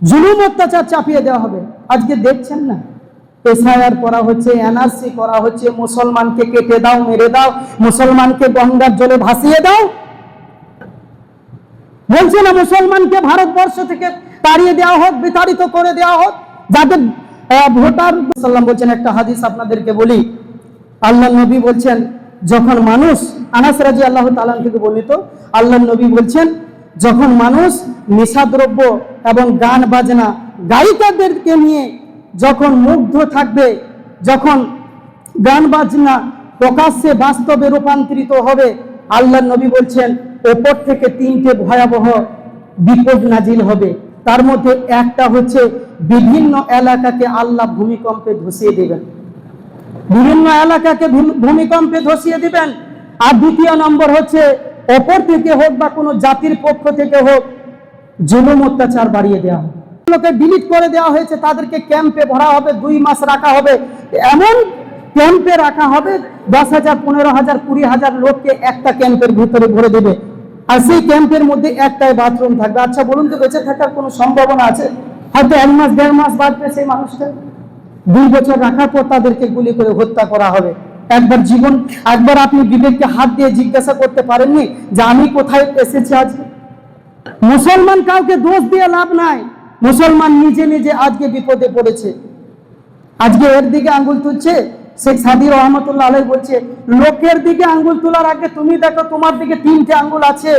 জুলুম অত্যাচার চাপিয়ে দেওয়া হবে। আজকে দেখছেন না, এসআইআর করা হচ্ছে, এনআরসি করা হচ্ছে, মুসলমানকে কেটে দাও, মেরে দাও, মুসলমানকে গঙ্গার জলে ভাসিয়ে দাও। বলছে না মুসলমানকে ভারতবর্ষ থেকে তাড়িয়ে দেওয়া হোক, বিতাড়িত করে দেওয়া হোক, যাদের ভোটার। সাল্লাম বলছেন, একটা হাদিস আপনাদেরকে বলি, আল্লাহ নবী বলছেন, যখন মানুষ, আনাস রাদিয়াল্লাহু তাআলা থেকে বর্ণিত, আল্লাহ নবী বলছেন, যখন মানুষ নেশাদ্রব্য এবং গান বাজনা গায়িকাদেরকে নিয়ে যখন মুগ্ধ থাকবে, যখন গান বাজনা প্রকাশ্যে বাস্তবে রূপান্তরিত হবে, আল্লাহ নবী বলছেন ওপর থেকে 3টে ভয়াবহ বিপদ নাজিল হবে। তার মধ্যে একটা হচ্ছে বিভিন্ন এলাকাকে আল্লাহ ভূমিকম্পে ধসিয়ে দেবেন, বিভিন্ন এলাকাকে ভূমিকম্পে ধসিয়ে দিবেন। আর দ্বিতীয় নম্বর হচ্ছে ওপর থেকে হোক বা কোনো জাতির পক্ষ থেকে হোক জুলুম অত্যাচার বাড়িয়ে দেওয়া হবে। লোকে ডিলিট করে দেওয়া হয়েছে, তাদেরকে ক্যাম্পে ভরা হবে, 2 মাস রাখা হবে, এমন ক্যাম্পে রাখা হবে 10,000, 15,000, 20,000 লোককে একটা ক্যাম্পের ভিতরে ভরে দেবে, আর সেই ক্যাম্পের মধ্যে একটাই বাথরুম থাকবে। আচ্ছা বলুন তো, বেঁচে থাকার কোনো সম্ভাবনা আছে? হয়তো 1 মাস 1.5 মাস বাঁচবে সেই মানুষটা, 2 বছর রাখার পর তাদেরকে গুলি করে হত্যা করা হবে। একবার আপনি বিবেককে হাত দিয়ে জিজ্ঞাসা করতে পারেননি যে আমি কোথায় এসেছি আজকে? মুসলমান কাউকে দোষ দিয়ে লাভ নাই, মুসলমান নিজে নিজে আজকে বিপদে পড়েছে। আজকে এর দিকে আঙ্গুল তুলছে। শেখ সাদী রহমতুল্লাহ আলাইহি বলছে, লোকের দিকে আঙ্গুল তোলার আগে তুমি দেখো তোমার দিকে 3টে আঙ্গুল আছে।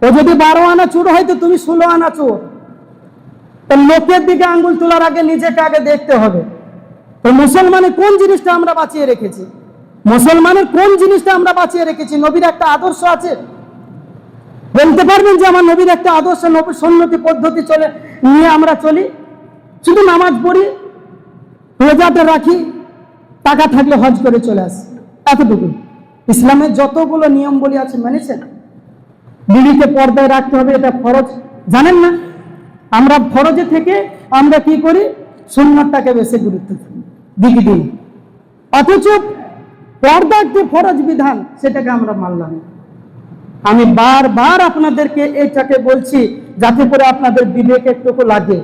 ও যদি 12 আনা চোর হয় তো তুমি 16 আনা চোর। তো লোকের দিকে আঙ্গুল তোলার আগে নিজেকে আগে দেখতে হবে। তো মুসলমানের কোন জিনিসটা আমরা বাঁচিয়ে রেখেছি? মুসলমানের কোন জিনিসটা আমরা বাঁচিয়ে রেখেছি? নবীর একটা আদর্শ আছে, বলতে পারবেন যে আমার নবীর একটা আদর্শ, সুন্নতি পদ্ধতি চলে নিয়ে আমরা চলি? শুধু নামাজ পড়ি, রোজাটা রাখি, টাকা থাকলে হজ করে চলে আসি, এতটুকু। ইসলামের যতগুলো নিয়ম বলি আছে মেনেছেন? বিবিকে পর্দায় রাখতে হবে, এটা ফরজ, জানেন না? আমরা ফরজে থেকে আমরা কি করি? সুন্নাতটাকে বেশি গুরুত্ব দিই। অথচ পর্দা একটি ফরজ বিধান, সেটাকে আমরা মানলাম না। আমি বারবার আপনাদেরকে এটাকে বলছি যাতে করে আপনাদের বিবেক একটু লাগে।